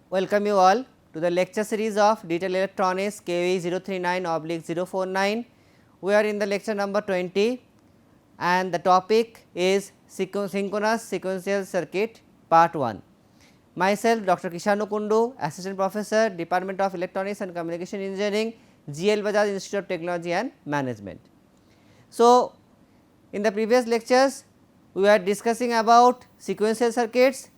welcome you all to the lecture series of Digital Electronics KV 039/049. We are in the lecture number 20 and the topic is synchronous sequential circuit part 1. Myself Dr. Kishanu Kundu, Assistant Professor, Department of Electronics and Communication Engineering, GL Bajaj Institute of Technology and Management. So, in the previous lectures we were discussing about sequential circuits,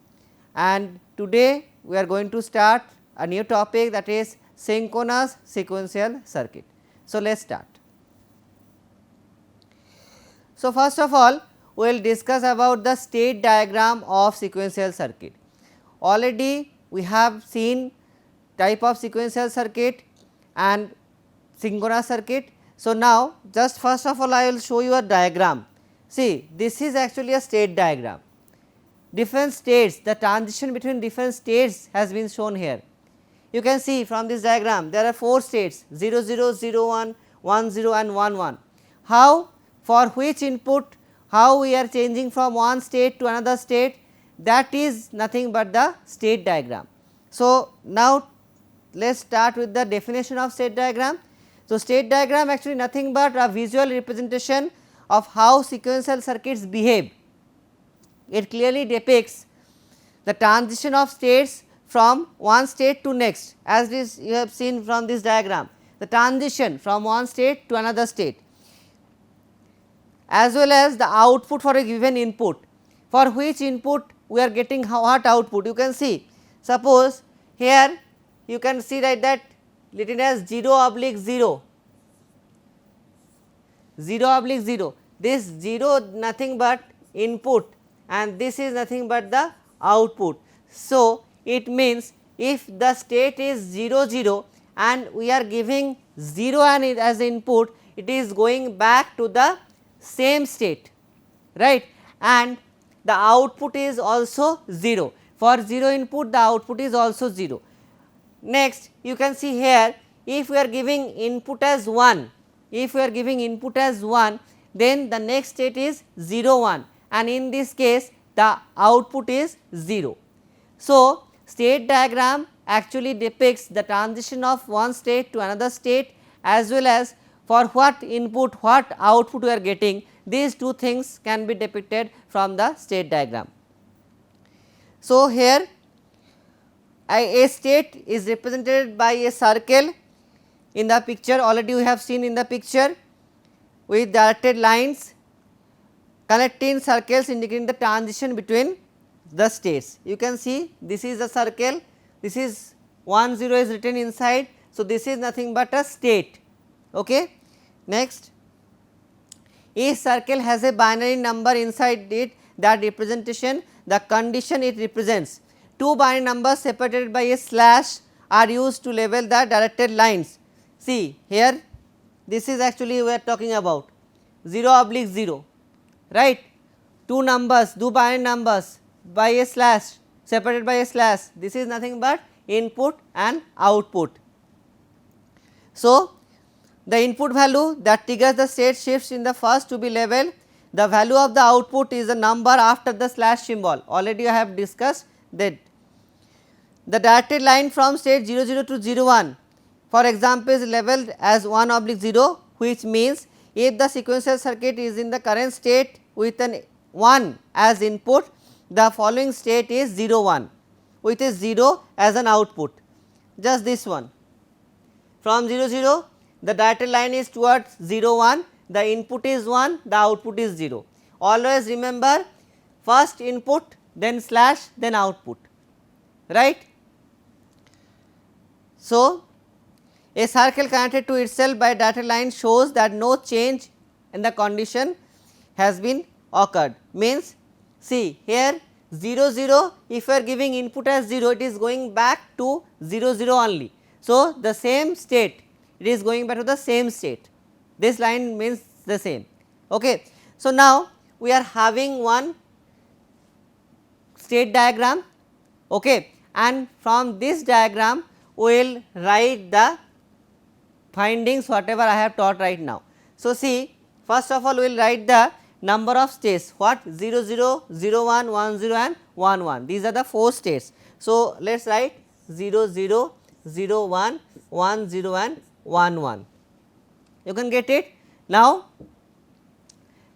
and today we are going to start a new topic, that is synchronous sequential circuit. So, let us start. So, first of all we will discuss about the state diagram of sequential circuit. Already we have seen type of sequential circuit and synchronous circuit. So, now just first of all I will show you a diagram. See, this is actually a state diagram. Different states, the transition between different states has been shown here. You can see from this diagram there are 4 states 0 0, 0 1, 1 0 and 1 1. How, for which input, how we are changing from one state to another state, that is nothing but the state diagram. So, now let us start with the definition of state diagram. So, state diagram actually nothing but a visual representation of how sequential circuits behave. It clearly depicts the transition of states from one state to next, as this you have seen from this diagram, the transition from one state to another state, as well as the output for a given input, for which input we are getting what output. You can see, suppose here you can see that written as 0/0, 0/0, this 0 nothing but input and this is nothing but the output. So, it means if the state is 0 0 and we are giving 0 as input, it is going back to the same state, right, and the output is also 0. For 0 input the output is also 0. Next you can see here, if we are giving input as 1, if we are giving input as 1, then the next state is 0 1 and in this case the output is 0. So, state diagram actually depicts the transition of one state to another state, as well as for what input what output we are getting. These two things can be depicted from the state diagram. So, here a state is represented by a circle in the picture, already we have seen in the picture, with directed lines connecting circles indicating the transition between the states. You can see this is a circle, this is 1 0 is written inside. So, this is nothing but a state. Okay. Next, each circle has a binary number inside it, that representation, the condition it represents. 2 binary numbers separated by a slash are used to label the directed lines. See here, this is actually we are talking about 0/0, right, 2 numbers, 2 binary numbers by a slash, separated by a slash, this is nothing but input and output. So, the input value that triggers the state shifts in the first to be labeled, the value of the output is the number after the slash symbol, already I have discussed that. The directed line from state 0 0 to 0 1, for example, is labeled as 1/0, which means if the sequential circuit is in the current state with an 1 as input, the following state is 0 1 with a 0 as an output, just this one. From 0 0 the directed line is towards 0 1, the input is 1, the output is 0. Always remember, first input, then slash, then output, right. So, a circle connected to itself by dotted line shows that no change in the condition has been occurred, means see here 0 0, if you are giving input as 0, it is going back to 0 0 only. So, the same state, it is going back to the same state, this line means the same. Okay. So, now we are having one state diagram, okay, and from this diagram we will write the findings whatever I have taught right now. So, see, first of all we will write the number of states, what, 0 0, 0 1, 1 0 and 1 1, these are the 4 states. So, let us write 0 0 0 1 1 0 and 1 1. You can get it. Now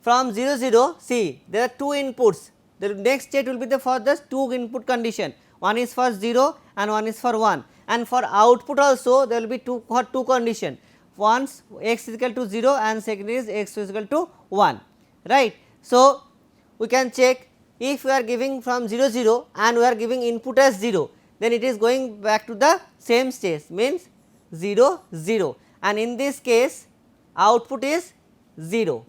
from 0 0, see there are two inputs, the next state will be the for the two input condition, one is for 0 and one is for 1, and for output also there will be two condition, once x is equal to 0 and second is x is equal to 1, right. So we can check, if we are giving from 0 0 and we are giving input as 0, then it is going back to the same state, means 0 0, and in this case output is 0,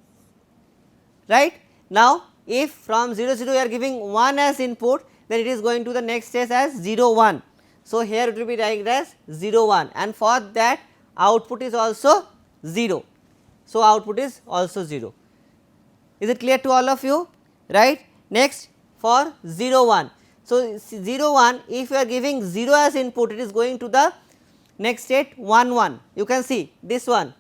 right. Now if from 0 0 we are giving 1 as input, then it is going to the next stage as 0 1. So here it will be written as 0 1, and for that output is also 0. So output is also 0. Is it clear to all of you, right? Next for 0 1. So 0 1, if you are giving 0 as input, it is going to the next state 1 1. You can see this one,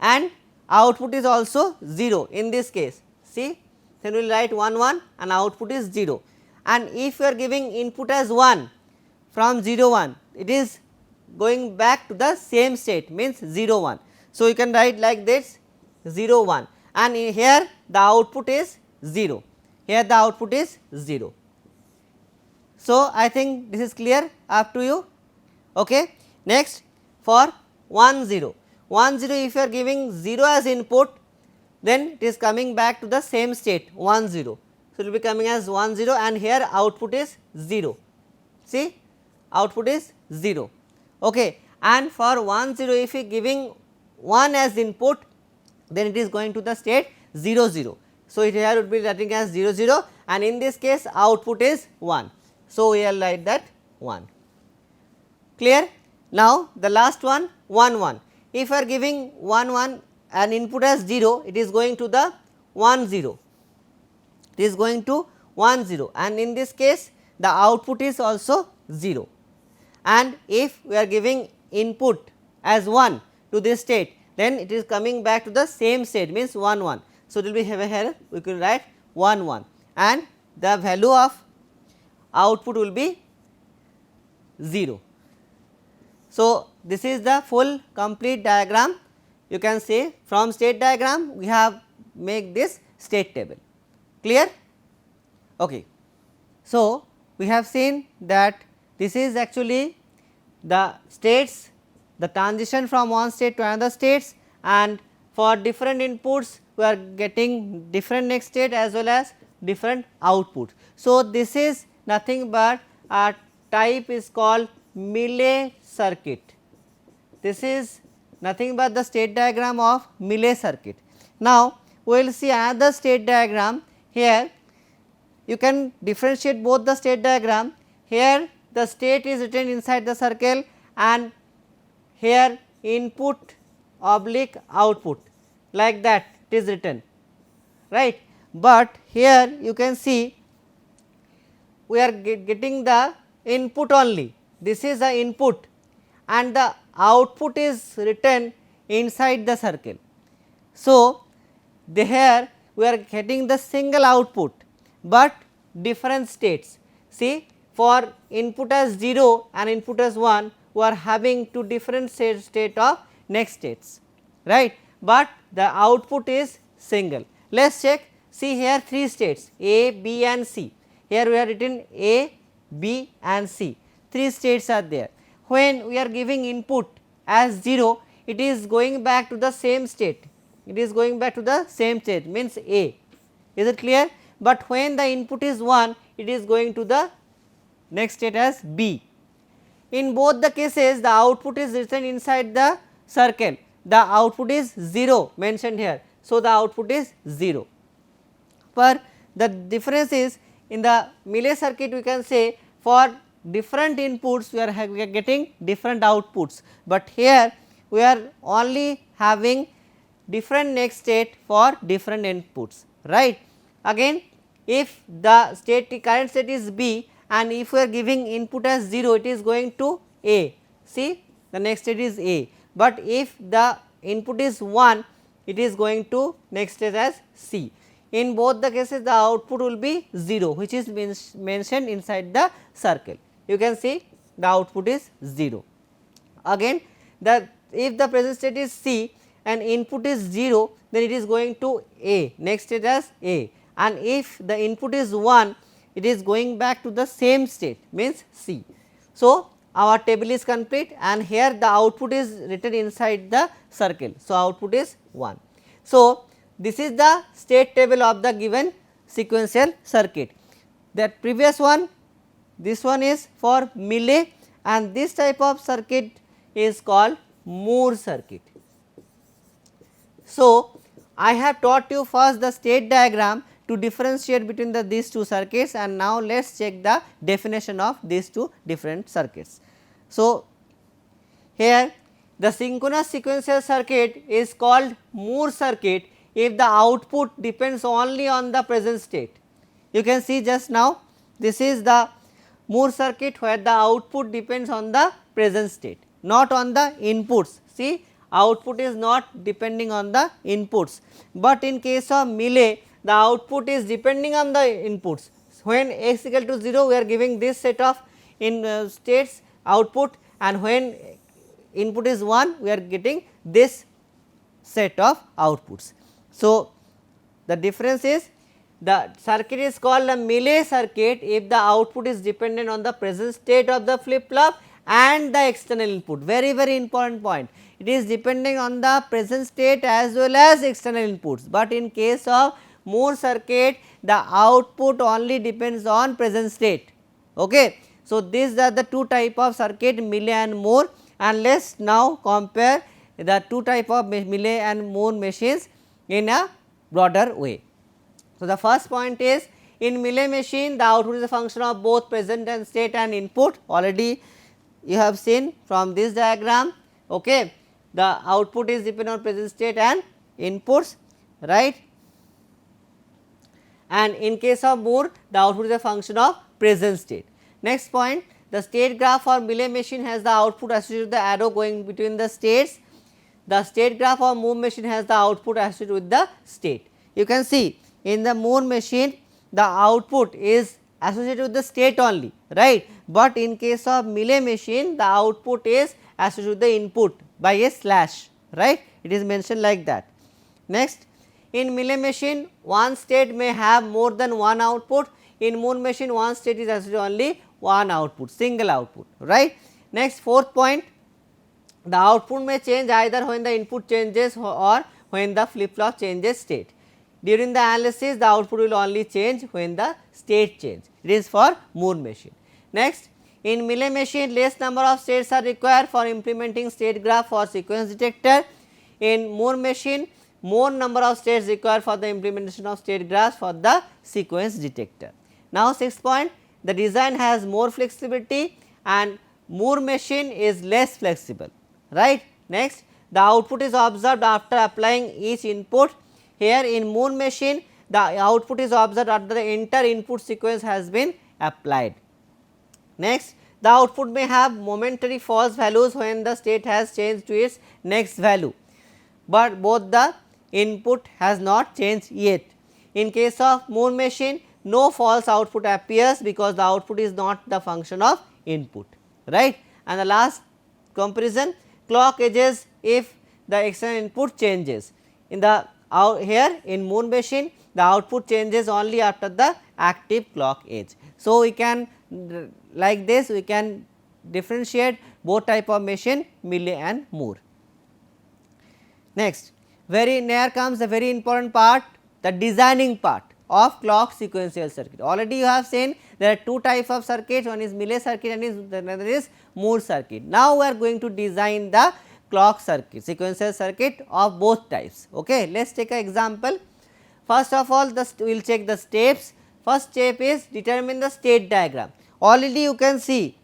and output is also 0 in this case. See, then we will write 1 1 and output is 0, and if you are giving input as 1 from 0 1, it is going back to the same state, means 0 1. So you can write like this 0 1, and here the output is 0, here the output is 0. So I think this is clear up to you. Okay. Next for 1 0, 1 0, if you are giving 0 as input, then it is coming back to the same state 1 0. So it will be coming as 1 0, and here output is 0. See, output is 0. Okay. And for 1 0, if you giving 1 as input, then it is going to the state 0 0. So it here would be writing as 0 0, and in this case output is 1. So we will write that 1. Clear? Now the last one 1 1. If you are giving 1 1 and input as 0, it is going to the 1 0. It is going to 1 0, and in this case the output is also 0. And if we are giving input as 1 to this state, then it is coming back to the same state, means 1 1. So it will be here we can write 1 1, and the value of output will be 0. So this is the full complete diagram. You can say from state diagram we have make this state table. Clear? Okay. So we have seen that this is actually the states, the transition from one state to another states, and for different inputs we are getting different next state as well as different outputs. So this is nothing but a type is called Mealy circuit. This is nothing but the state diagram of Mealy circuit. Now we will see another state diagram. Here you can differentiate both the state diagram. Here the state is written inside the circle, and here input oblique output, like that it is written, right. But here you can see we are getting the input only, this is the input, and the output is written inside the circle. So here we are getting the single output, but different states. See, for input as 0 and input as 1, we are having two different state of next states, right, but the output is single. Let us check. See here three states A, B and C. Here we have written A, B and C, three states are there. When we are giving input as 0, it is going back to the same state, it is going back to the same state, means A. Is it clear? But when the input is 1, it is going to the next state as B. In both the cases the output is written inside the circle, the output is 0 mentioned here. So the output is 0. For the difference is in the Mealy circuit, we can say for different inputs we are getting different outputs, but here we are only having different next state for different inputs, right. Again, if the state current state is B, and if we are giving input as 0, it is going to A. See, the next state is A, but if the input is 1, it is going to next state as C. In both the cases the output will be 0, which is mentioned inside the circle. you can see the output is 0. Again if the present state is C and input is 0, then it is going to A, next state as A, and if the input is 1, it is going back to the same state, means C. So, our table is complete, and here the output is written inside the circle. So, output is 1. So, this is the state table of the given sequential circuit. That previous one, this one is for Mealy, and this type of circuit is called Moore circuit. So, I have taught you first the state diagram to differentiate between these two circuits, and now let us check the definition of these two different circuits. So, here the synchronous sequential circuit is called Moore circuit if the output depends only on the present state. You can see just now this is the Moore circuit where the output depends on the present state, not on the inputs. See, output is not depending on the inputs, but in case of Mealy the output is depending on the inputs. When x equal to 0, we are giving this set of states output, and when input is 1, we are getting this set of outputs. So, the difference is the circuit is called a Mealy circuit if the output is dependent on the present state of the flip flop and the external input. Very important point, it is depending on the present state as well as external inputs, but in case of Moore circuit the output only depends on present state. Okay. So, these are the two type of circuit, Mealy and Moore, and let us now compare the two type of Mealy and Moore machines in a broader way. So, the first point is in Mealy machine the output is a function of both present and state and input, already you have seen from this diagram. Okay. The output is dependent on present state and inputs, right, and in case of Moore the output is a function of present state. Next point, the state graph for Mealy machine has the output associated with the arrow going between the states. The state graph of Moore machine has the output associated with the state. You can see in the Moore machine the output is associated with the state only, right, but in case of Mealy machine the output is associated with the input by a slash, right, it is mentioned like that. Next, in Mealy machine one state may have more than one output, in Moore machine one state is associated only one output, single output, right. Next, fourth point, the output may change either when the input changes or when the flip flop changes state. During the analysis the output will only change when the state change, it is for Moore machine. Next, in Mealy machine less number of states are required for implementing state graph for sequence detector. In Moore machine more number of states required for the implementation of state graphs for the sequence detector. Now, sixth point, the design has more flexibility and Moore machine is less flexible, right. Next, the output is observed after applying each input. Here in Moore machine the output is observed after the entire input sequence has been applied. Next, the output may have momentary false values when the state has changed to its next value, but both the input has not changed yet. In case of Moore machine no false output appears because the output is not the function of input, right. And the last comparison, clock edges if the external input changes. In the here in Moore machine the output changes only after the active clock edge. So, we can like this we can differentiate both type of machine, Mealy and Moore. Next, here comes the very important part, the designing part of clock sequential circuit. Already you have seen there are two types of circuits, one is Mealy circuit and another is Moore circuit. Now, we are going to design the clock circuit, sequential circuit of both types. Okay. Let us take an example. First of all, we will check the steps. First step is determine the state diagram. Already you can see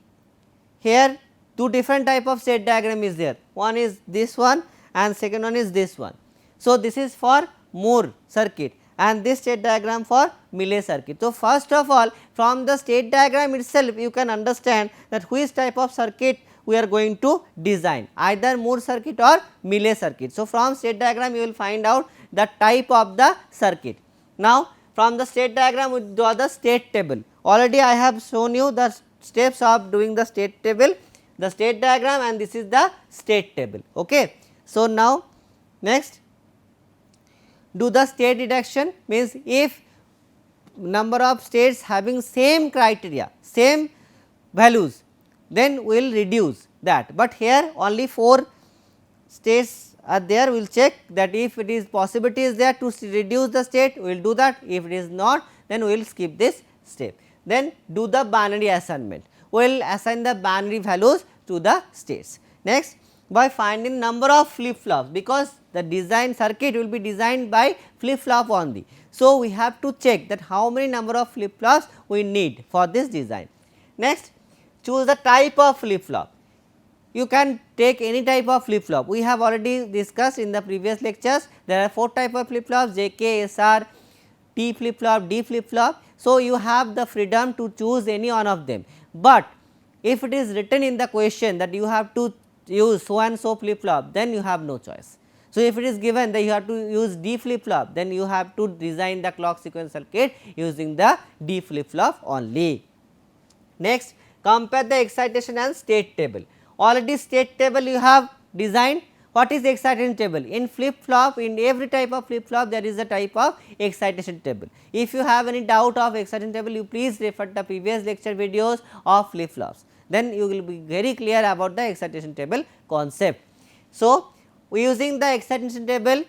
here two different type of state diagram is there. One is this one and second one is this one. So, this is for Moore circuit and this state diagram for Mealy circuit. So, first of all from the state diagram itself you can understand that which type of circuit we are going to design, either Moore circuit or Mealy circuit. So, from state diagram you will find out the type of the circuit. Now, from the state diagram we draw the state table. Already I have shown you the steps of doing the state table, the state diagram, and this is the state table. Okay. So, now next do the state deduction, means if number of states having same criteria, same values, then we will reduce that, but here only 4 states are there, we will check that if it is possibility is there to reduce the state, we will do that, if it is not, then we will skip this step. Then do the binary assignment, we will assign the binary values to the states. Next, by finding number of flip flops, because the design circuit will be designed by flip flop only. So, we have to check that how many number of flip flops we need for this design. Next, choose the type of flip flop. You can take any type of flip flop. We have already discussed in the previous lectures, there are 4 type of flip flops, JK, SR, T flip flop, D flip flop. So, you have the freedom to choose any one of them, but if it is written in the question that you have to use so and so flip flop, then you have no choice. So, if it is given that you have to use D flip flop, then you have to design the clock sequence circuit using the D flip flop only. Next, compare the excitation and state table. Already state table you have designed. What is the excitation table? In flip flop, in every type of flip flop there is a type of excitation table. If you have any doubt of excitation table, you please refer to the previous lecture videos of flip flops, then you will be very clear about the excitation table concept. So, using the excitation table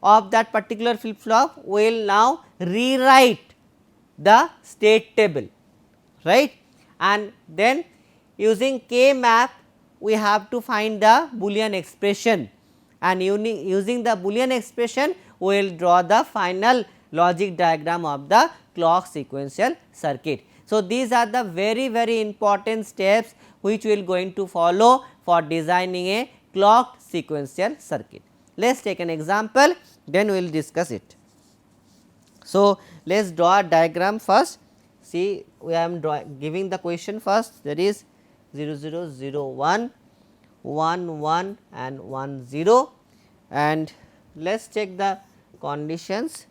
of that particular flip flop, we will now rewrite the state table, right, and then using K map we have to find the Boolean expression, and using the Boolean expression we will draw the final logic diagram of the clock sequential circuit. So, these are the very important steps which we will going to follow for designing a clock sequential circuit. Let us take an example, then we will discuss it. So, let us draw a diagram first. See, we am giving the question first, that is 0 0 0 1, 1 1 and 1 0, and let us check the conditions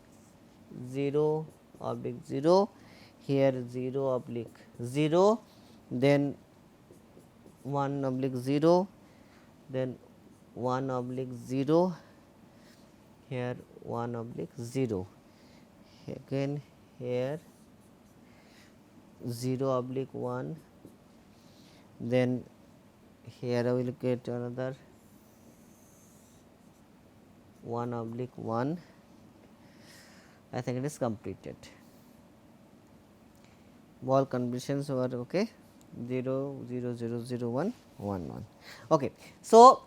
0 oblique 0, here 0 oblique 0, then 1 oblique 0, then 1 oblique 0, here 1 oblique 0, again here 0 oblique 1, then here I will get another 1 oblique 1. I think it is completed. All conditions were okay. 0 0 0 0 1 1 1. Okay. So,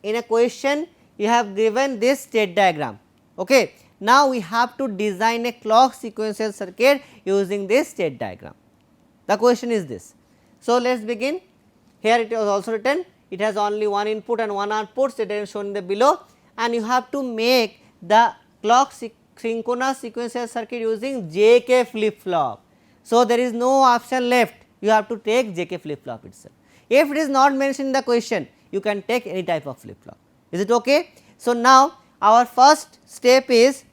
in a question you have given this state diagram. Okay. Now, we have to design a clock sequential circuit using this state diagram. The question is this. So, let us begin. Here it was also written, it has only one input and one output, that is shown in the below, and you have to make the clock synchronous sequential circuit using JK flip flop. So, there is no option left, you have to take JK flip flop itself. If it is not mentioned in the question, you can take any type of flip flop. Is it okay? So, now our first step is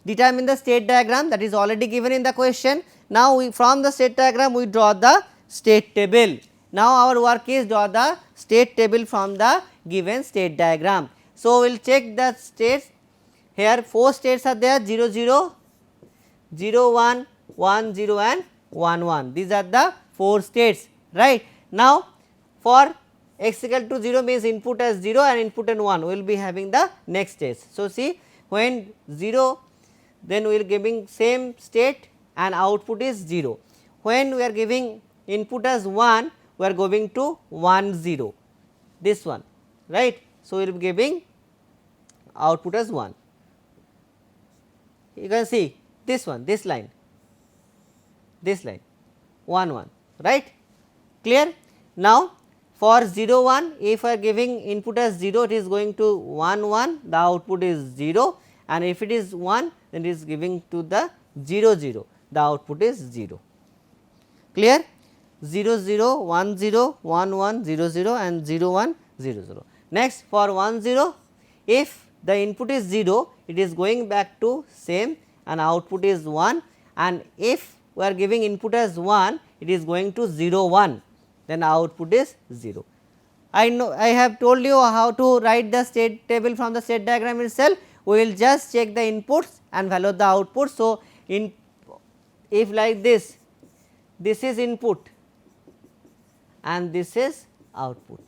determine the state diagram, that is already given in the question. Now, we from the state diagram we draw the state table. Now, our work is draw the state table from the given state diagram. So, we will check the states. Here 4 states are there, 0 0, 0 1, 1 0 and 1 1. These are the 4 states, right. Now, for x equal to 0 means input as 0 and input and 1, we will be having the next states. So, see when 0, then we are giving same state and output is 0. When we are giving input as 1, we are going to 1 0, this one, right. So, we will be giving output as 1. You can see this one, this line 1 1, right, clear. Now, for 0 1, if I are giving input as 0, it is going to 1 1, the output is 0, and if it is 1, then it is giving to the 0 0, the output is 0, clear. 0 0, 1 0, 1 1, 0 0 and 0 1, 0 0. Next, for 1 0, if the input is 0, it is going back to same and output is 1, and if we are giving input as 1, it is going to 0 1, then output is 0. I know I have told you how to write the state table from the state diagram itself. We will just check the inputs and value the output. So, if like this is input and this is output.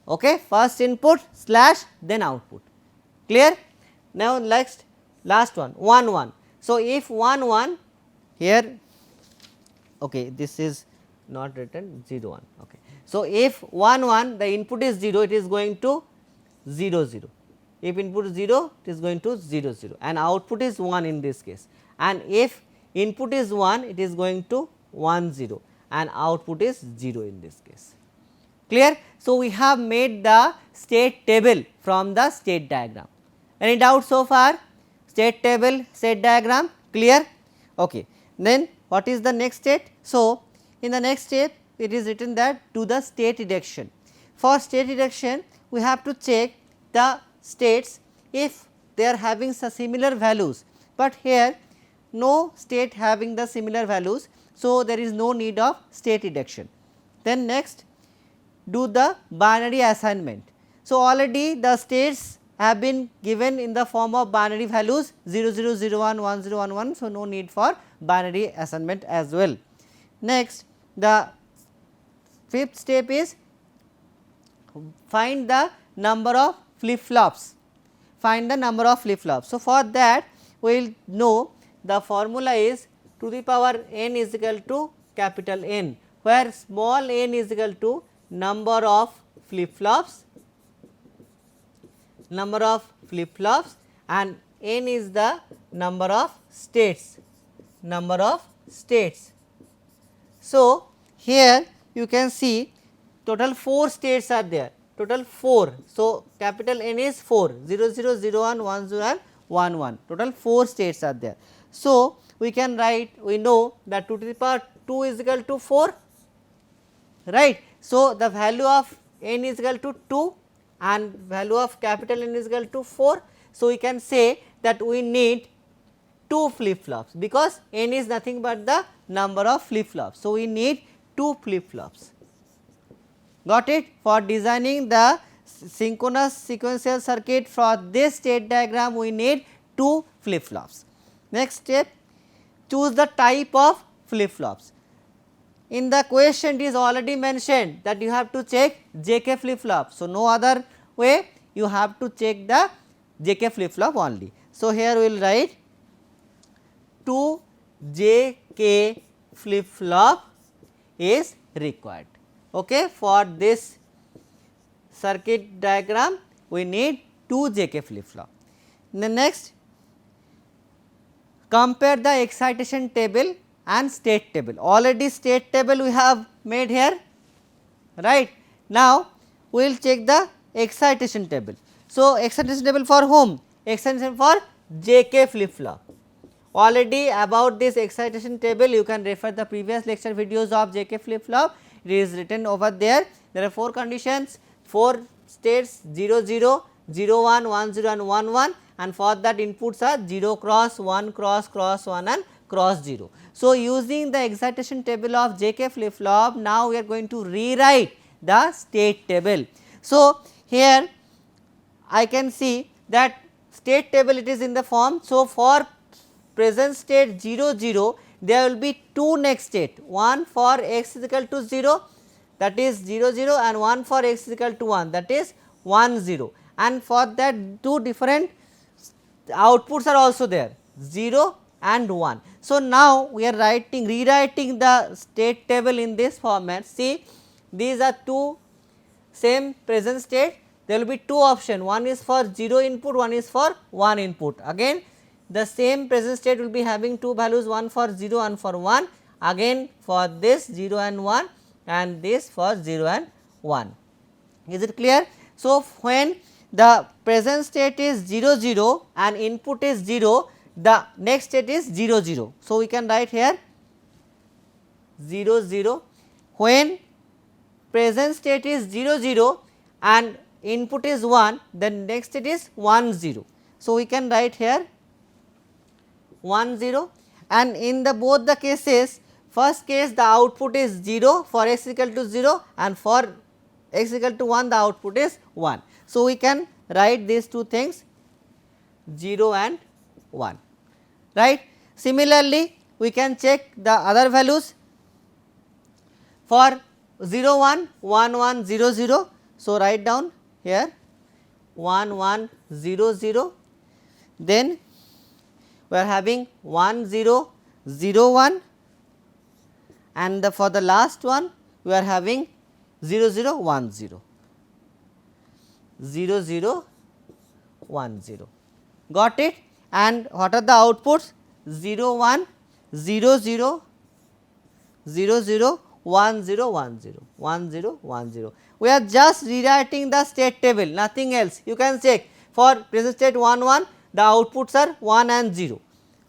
Okay. First input slash then output, clear. Now, next last one 1 1. So, if 1 1 here, okay, this is not written 0 1. Okay. So, if 1 1 the input is 0, it is going to 0 0. If input is 0, it is going to 0 0 and output is 1 in this case, and if input is 1, it is going to 1 0 and output is 0 in this case, clear. So, we have made the state table from the state diagram. Any doubt so far? State table, state diagram, clear. Okay. Then what is the next state? So, in the next step it is written that do the state reduction. For state reduction, we have to check the states if they are having similar values, but here no state having the similar values. So, there is no need of state reduction. Then next do the binary assignment. So, already the states have been given in the form of binary values 0 0 0 1 1 0 1 1. So, no need for binary assignment as well. Next, the fifth step is find the number of flip flops, find the number of flip flops. So, for that we will know the formula is to the power n is equal to capital N, where small n is equal to number of flip flops, and n is the number of states, So, here you can see total 4 states are there, total 4. So, capital N is 4, 0 0 0 1 1 0 and 1 1, total 4 states are there. So, we can write, we know that 2 to the power 2 is equal to 4, right. So, the value of n is equal to 2 and value of capital N is equal to 4. So, we can say that we need 2 flip flops, because n is nothing but the number of flip flops. So, we need 2 flip flops, got it. For designing the synchronous sequential circuit for this state diagram, we need 2 flip flops. Next step, choose the type of flip flops. In the question it is already mentioned that you have to check JK flip flop. So, no other way, you have to check the JK flip flop only. So, here we will write 2 JK flip flop is required. Okay. For this circuit diagram we need 2 JK flip flop. The next, compare the excitation table and state table. Already state table we have made here, right. Now, we will check the excitation table. So, excitation table for whom? Excitation for JK flip flop. Already about this excitation table you can refer the previous lecture videos of JK flip flop, it is written over there. There are 4 conditions, 4 states 0 0, 0 1, 1 0 and 1 1, and for that inputs are 0 cross 1 cross 1 and cross 0. So, using the excitation table of JK flip flop, now we are going to rewrite the state table. So, here I can see that state table it is in the form. So, for present state 0 0, there will be 2 next state, one for x is equal to 0, that is 0 0, and one for x is equal to 1, that is 1 0, and for that 2 different outputs are also there, 0 and 1. So, now we are rewriting the state table in this format. See, these are 2 same present state, there will be 2 options, one is for 0 input, one is for 1 input. Again the same present state will be having 2 values, one for 0 and for 1, again for this 0 and 1 and this for 0 and 1. Is it clear? So, when the present state is 0 0 and input is 0, the next state is 0 0. So, we can write here 0 0. When present state is 0 0 and input is 1, then next state is 1 0. So, we can write here 1 0, and in the both the cases first case the output is 0 for x equal to 0 and for x equal to 1 the output is 1. So, we can write these two things 0 and 1, right. Similarly, we can check the other values for 0 1 1 1 0 0. So, write down here 1 1 0 0, then we are having 1 0 0 1 and for the last one we are having 0 0 1 0 0 0 1 0, got it. And what are the outputs? 0 1 0 0 0 0 1 0 1 0 1 0 1 0. We are just rewriting the state table, nothing else. You can check for present state 1 1 the outputs are 1 and 0.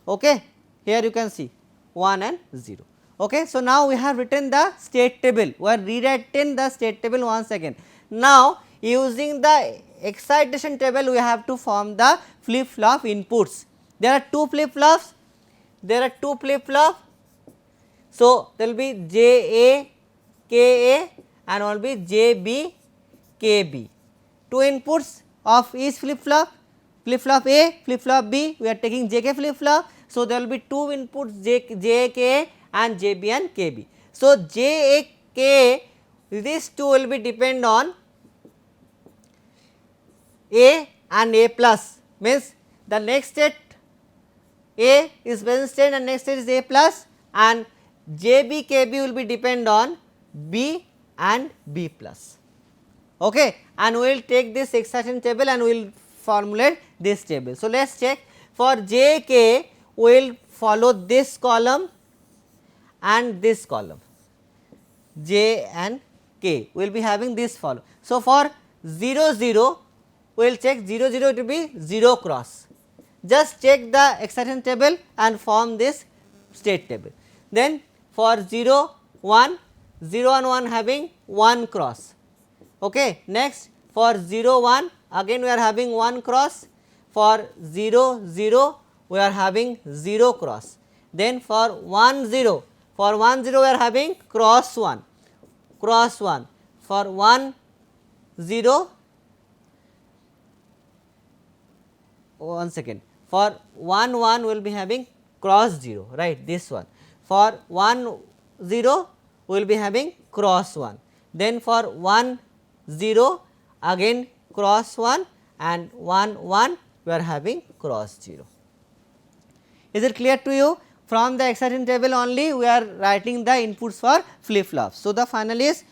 Okay. Here you can see 1 and 0. Okay. So, now we have written the state table, we are rewriting the state table once again. Now, using the excitation table we have to form the flip flop inputs. There are two flip flops, So, there will be J A K A and one will be J B K B, two inputs of each flip flop A, flip flop B, we are taking J K flip flop. So, there will be two inputs J A K A and J B and K B. So, J A K A, these two will be depend on A and A plus, means the next state A is present state and next state is A plus, and J B K B will be depend on B and B plus. Okay. And we will take this excitation table and we will formulate this table. So, let us check for J K we will follow this column and this column J and K, we will be having this follow. So, for 0 0 we will check 0 0 to be 0 cross, just check the excitation table and form this state table. Then for 0 1 0 and 1 having 1 cross. Okay. Next for 0 1 again we are having 1 cross, for 0 0 we are having 0 cross. Then for 1 0, for 1 0 we are having cross 1, for 1 0, one second, for 1 1 we will be having cross 0, right, this one. For 1 0 we will be having cross 1, then for 1 0 again cross 1 and 1 1 we are having cross 0. Is it clear to you? From the excitation table only we are writing the inputs for flip flops. So, the final is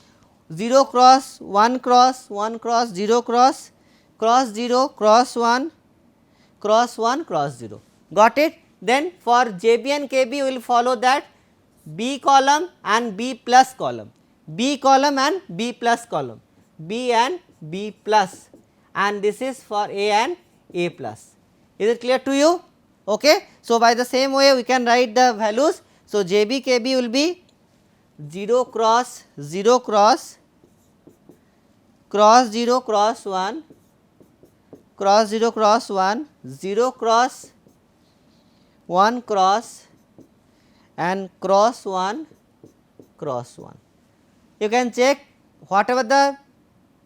0 cross 1 cross 1 cross 0 cross 0 cross 1 cross 1 cross 0, got it. Then for JB and KB we will follow that B column and B plus column, B column and B plus column, B and B plus, and this is for A and A plus. Is it clear to you? Okay. So, by the same way we can write the values. So, JB KB will be 0 cross 0 cross 0 cross 1 cross 0 cross 1 0 cross 1 cross and cross 1 cross 1. You can check whatever the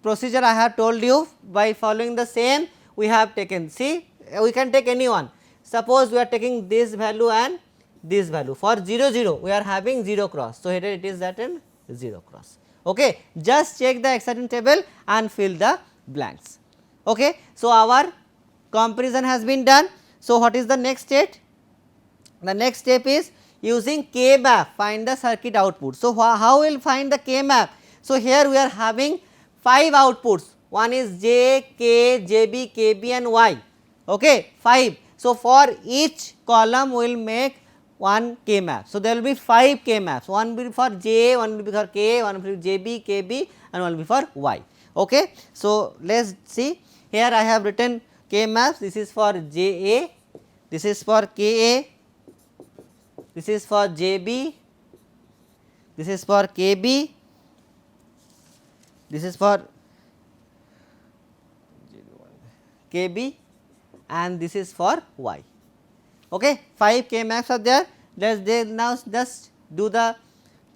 procedure I have told you, by following the same we have taken. See, we can take any one. Suppose we are taking this value and this value. For 0 0 we are having 0 cross. So, here it is that in 0 cross. Okay. Just check the excitation table and fill the blanks. Okay. So, our comparison has been done. So, what is the next state? The next step is using K map find the circuit output. So, how we will find the K map? So, here we are having 5 outputs, one is J, K, JB, KB and Y, okay, 5. So, for each column we will make one K map. So, there will be 5 K maps, one will be for J, one will be for K, one will be for JB, KB and one will be for Y. Okay. So, let us see, here I have written K maps, this is for JA, this is for KA, this is for JB, this is for KB, this is for KB and this is for Y. Okay. 5 K maps are there. Let us now just do the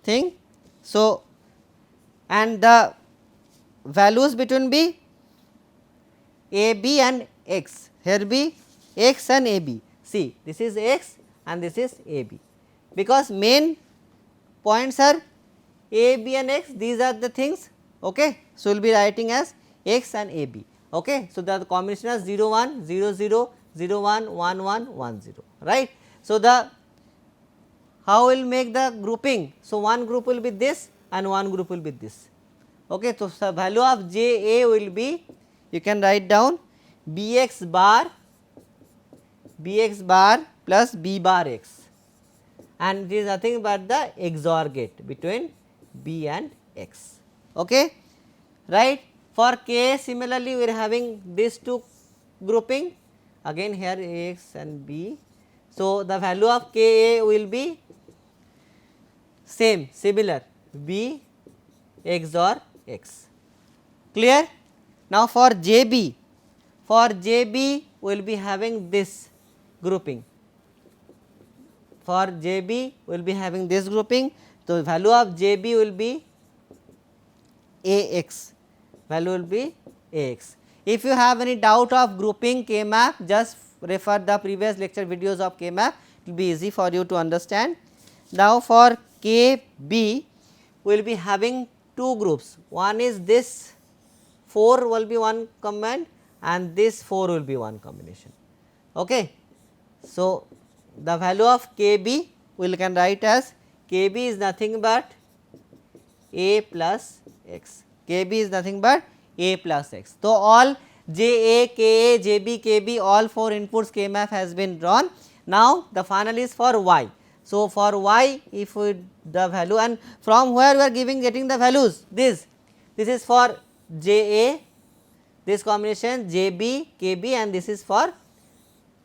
thing. So, and the values between be a b and x, here be x and a b. See, this is x and this is a b, because main points are a, b and x, these are the things. Okay. So, we will be writing as x and a b. Okay. So, the combination is 0 1 0 0 0 1 1 1 1 0, right. So, the how we will make the grouping. So, one group will be this and one group will be this. Okay. So, the value of J A will be, you can write down B x bar plus B bar x, and it is nothing but the XOR gate between B and X. Okay. Right. For K similarly we are having these two grouping, again here X and B. So, the value of K A will be same, similar, B XOR X. Clear? Now, for JB we will be having this grouping. For JB we will be having this grouping. So, value of JB will be AX, value will be AX. If you have any doubt of grouping K map, just refer the previous lecture videos of K map, it will be easy for you to understand. Now, for KB we will be having two groups, one is this 4 will be one combined and this 4 will be one combination. Okay. So, the value of KB we can write as KB is nothing but A plus X, KB is nothing but A plus X. So, all JA, KA, JB, KB, all 4 inputs K map has been drawn. Now, the final is for Y. So, for Y if we the value, and from where we are getting the values, this is for JA, this combination JB, KB, and this is for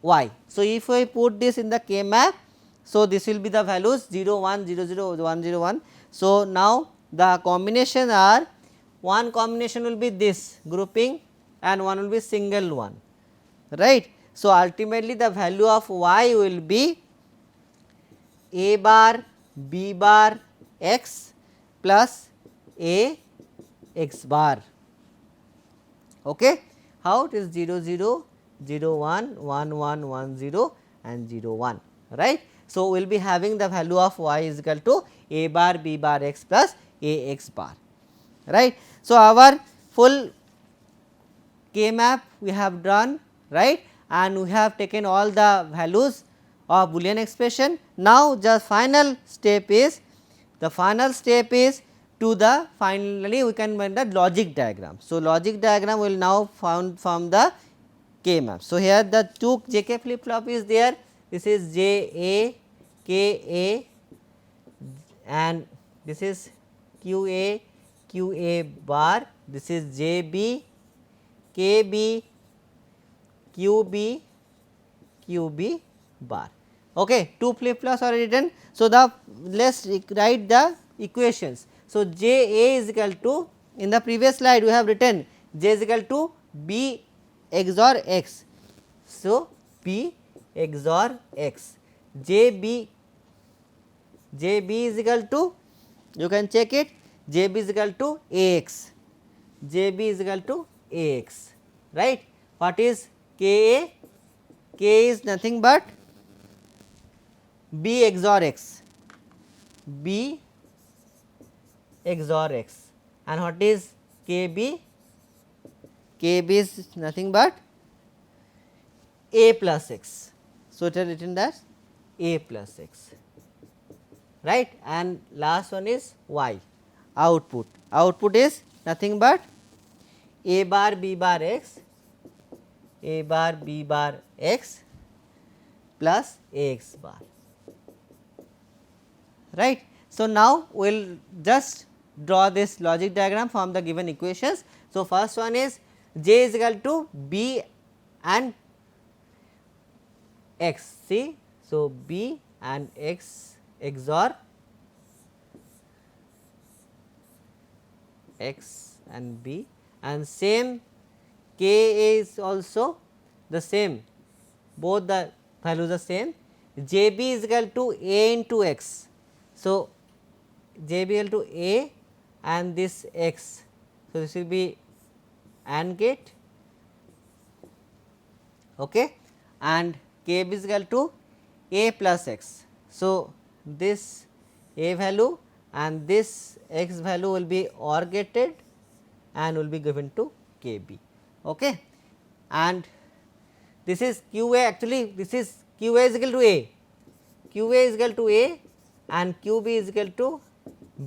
Y. So, if we put this in the K map, so this will be the values 0 1 0 0 1 0 1. So, now the combination are, one combination will be this grouping and one will be single one, right. So, ultimately the value of Y will be A bar B bar X plus A X bar. Okay. How it is 0 0 0 1 1 1 1 0 and 0 1, right. So, we will be having the value of Y is equal to A bar B bar X plus A X bar, right. So, our full K map we have done, right, and we have taken all the values of Boolean expression. Now, the final step is to the finally we can make the logic diagram. So, logic diagram will now found from the K map. So, here the two JK flip flop is there, this is JA KA and this is QA QA bar, this is JB KB QB QB bar. Okay, two flip flops are written. So, the let us write the equations. So, J A is equal to, in the previous slide we have written J is equal to B XOR X. So, B XOR X, JB is equal to, you can check it, JB is equal to AX, JB is equal to AX, right. What is KA? K is nothing but B XOR X, B XOR X, and what is KB? KB is nothing but A plus X. So, it is written as A plus X, right, and last one is Y output. Output is nothing but A bar B bar X, A bar B bar X plus A X bar, right. So, now we will just draw this logic diagram from the given equations. So, first one is J is equal to B and X, see. So, B and X XOR X and B, and same K is also the same, both the values are same. JB is equal to A into X. So, j be equal to A and this x. So, this will be AND gate, okay, and k is equal to A plus x. So, this A value and this x value will be OR gated and will be given to KB, okay. And this is QA, actually this is QA is equal to A, QA is equal to A and QB is equal to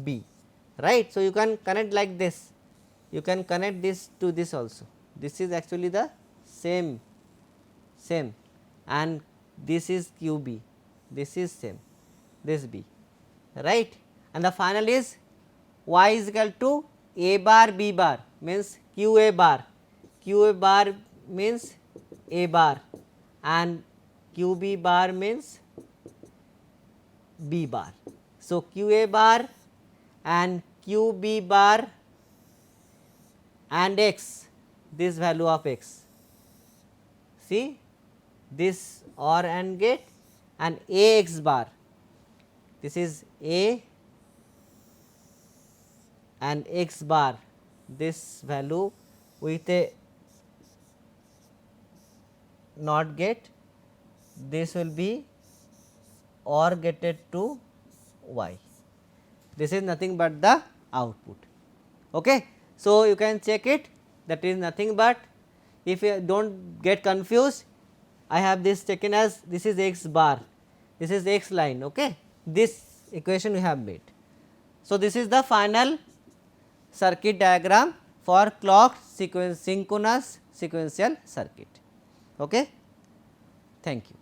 B, right. So, you can connect like this, you can connect this to this also, this is actually the same and this is QB, this is same, this B, right. And the final is y is equal to A bar B bar, means QA bar, QA bar means A bar and QB bar means B bar. So, QA bar and QB bar and x, this value of x, see this OR AND gate and AX bar, this is A and x bar, this value with a NOT gate, this will be OR gated to y, this is nothing but the output, okay. So, you can check it, that is nothing but, if you do not get confused, I have this taken as this is x bar, this is x line, okay. This equation we have made. So, this is the final circuit diagram for clocked synchronous sequential circuit, okay. Thank you.